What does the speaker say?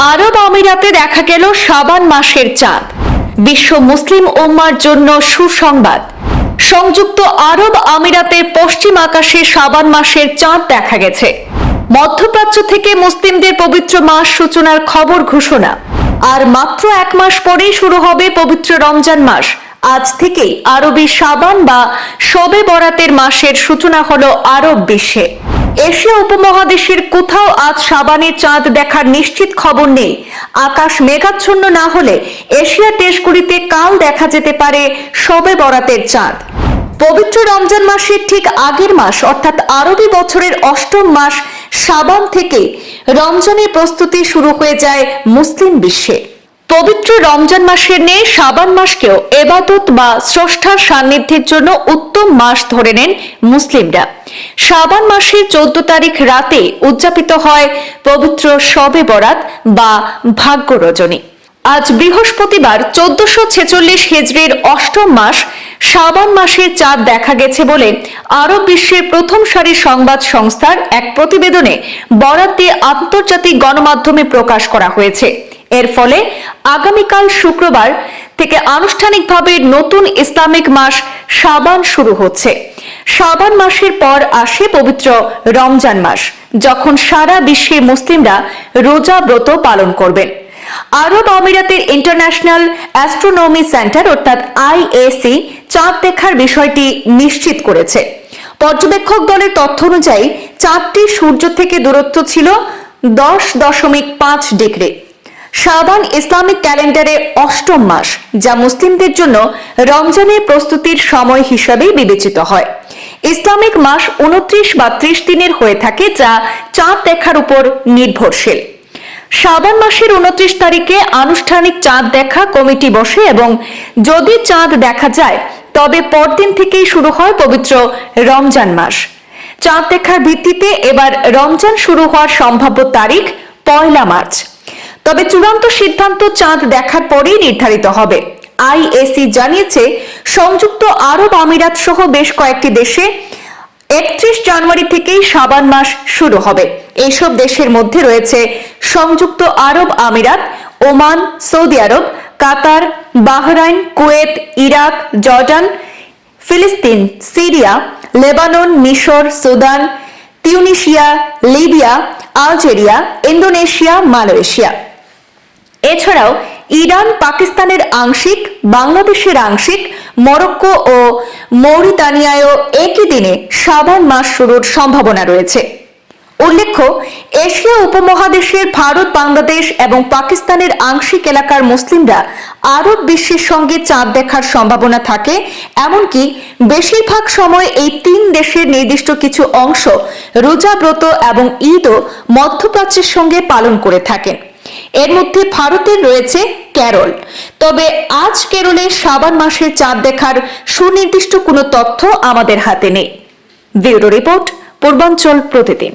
আরব আমিরাতে দেখা গেল শাবান মাসের চাঁদ। বিশ্ব মুসলিম উম্মার জন্য সুসংবাদ। সংযুক্ত আরব আমিরাতের পশ্চিম আকাশে শাবান মাসের চাঁদ দেখা গেছে। মধ্যপ্রাচ্য থেকে মুসলিমদের পবিত্র মাস সূচনার খবর ঘোষণা। আর মাত্র এক মাস পরেই শুরু হবে পবিত্র রমজান মাস। আজ থেকেই আরবি শাবান বা শবে বরাতের মাসের সূচনা হলো আরব বিশ্বে। এশিয়া উপমহাদেশের কোথাও আজ শাবানের চাঁদ দেখার নিশ্চিত খবর নেই। আকাশ মেঘাচ্ছন্ন না হলে এশিয়ার দেশগুলিতে কাল দেখা যেতে পারে শবে বরাতের চাঁদ। পবিত্র রমজান মাসের ঠিক আগের মাস অর্থাৎ আরবি বছরের অষ্টম মাস শাবান থেকে রমজানের প্রস্তুতি শুরু হয়ে যায় মুসলিম বিশ্বে। পবিত্র রমজান মাসের ন্যায় শাবান মাসকেও ইবাদত বা স্রষ্টার সান্নিধ্যের জন্য উত্তম মাস ধরে নেন মুসলিমরা। শাবান মাসের 14 তারিখ রাতে উদযাপিত হয় পবিত্র শবে বরাত বা ভাগ্য রজনী। আজ বৃহস্পতিবার 1446 হিজরির অষ্টম মাস শাবান মাসের চাঁদ দেখা গেছে বলে আরব বিশ্বের প্রথম সারির সংবাদ সংস্থার এক প্রতিবেদনে বরাত দিয়ে আন্তর্জাতিক গণমাধ্যমে প্রকাশ করা হয়েছে। এর ফলে আগামীকাল শুক্রবার থেকে আনুষ্ঠানিকভাবে নতুন ইসলামিক মাস শাবান শুরু হচ্ছে। শাবান মাসের পর আসে পবিত্র রমজান মাস, যখন সারা বিশ্বে মুসলিমরা রোজা ব্রত পালন করবেন। আরব আমিরাতের ইন্টারন্যাশনাল অ্যাস্ট্রোনমি সেন্টার অর্থাৎ আইএসি চাঁদ দেখার বিষয়টি নিশ্চিত করেছে। পর্যবেক্ষক দলের তথ্য অনুযায়ী চাঁদটি সূর্য থেকে দূরত্ব ছিল 10.5 ডিগ্রি। শাবান ইসলামিক ক্যালেন্ডারে অষ্টম মাস, যা মুসলিমদের জন্য রমজানের প্রস্তুতির সময় হিসাবে বিবেচিত হয়। ইসলামিক মাস 29 বা 30 দিনের হয়ে থাকে, যা চাঁদ দেখার উপর নির্ভরশীল। শাবান মাসের 29 তারিখে আনুষ্ঠানিক চাঁদ দেখা কমিটি বসে এবং যদি চাঁদ দেখা যায় তবে পরদিন থেকেই শুরু হয় পবিত্র রমজান মাস। চাঁদ দেখার ভিত্তিতে এবার রমজান শুরু হওয়ার সম্ভাব্য তারিখ 1 মার্চ। তবে চূড়ান্ত সিদ্ধান্ত চাঁদ দেখার পরেই নির্ধারিত হবে। আইএসি জানিয়েছে সংযুক্ত আরব আমিরাত সহ বেশ কয়েকটি দেশে 31 জানুয়ারি থেকেই শাবান মাস শুরু হবে। এইসব দেশের মধ্যে রয়েছে সংযুক্ত আরব আমিরাত, ওমান, সৌদি আরব, কাতার, বাহরাইন, কুয়েত, ইরাক, জর্ডান, ফিলিস্তিন, সিরিয়া, লেবানন, মিশর, Sudan, Tunisia, Libya, Algeria, Indonesia, Malaysia. এছাড়াও ইরান, পাকিস্তানের আংশিক, বাংলাদেশের আংশিক, মরক্কো ও মৌরিতানিয়ায়ও একই দিনে শাবান মাস শুরুর সম্ভাবনা রয়েছে। উল্লেখ্য, এশিয়া উপমহাদেশের ভারত, বাংলাদেশ এবং পাকিস্তানের আংশিক এলাকার মুসলিমরা আরব বিশ্বের সঙ্গে চাঁদ দেখার সম্ভাবনা থাকে। এমনকি বেশিরভাগ সময় এই 3 দেশের নির্দিষ্ট কিছু অংশ রোজা ব্রত এবং ঈদও মধ্যপ্রাচ্যের সঙ্গে পালন করে থাকেন। এর মধ্যে ভারতের রয়েছে কেরল। তবে আজ কেরলে শাবান মাসের চাঁদ দেখার সুনির্দিষ্ট কোনো তথ্য আমাদের হাতে নেই। ব্যুরো রিপোর্ট, পূর্বাঞ্চল প্রতিদিন।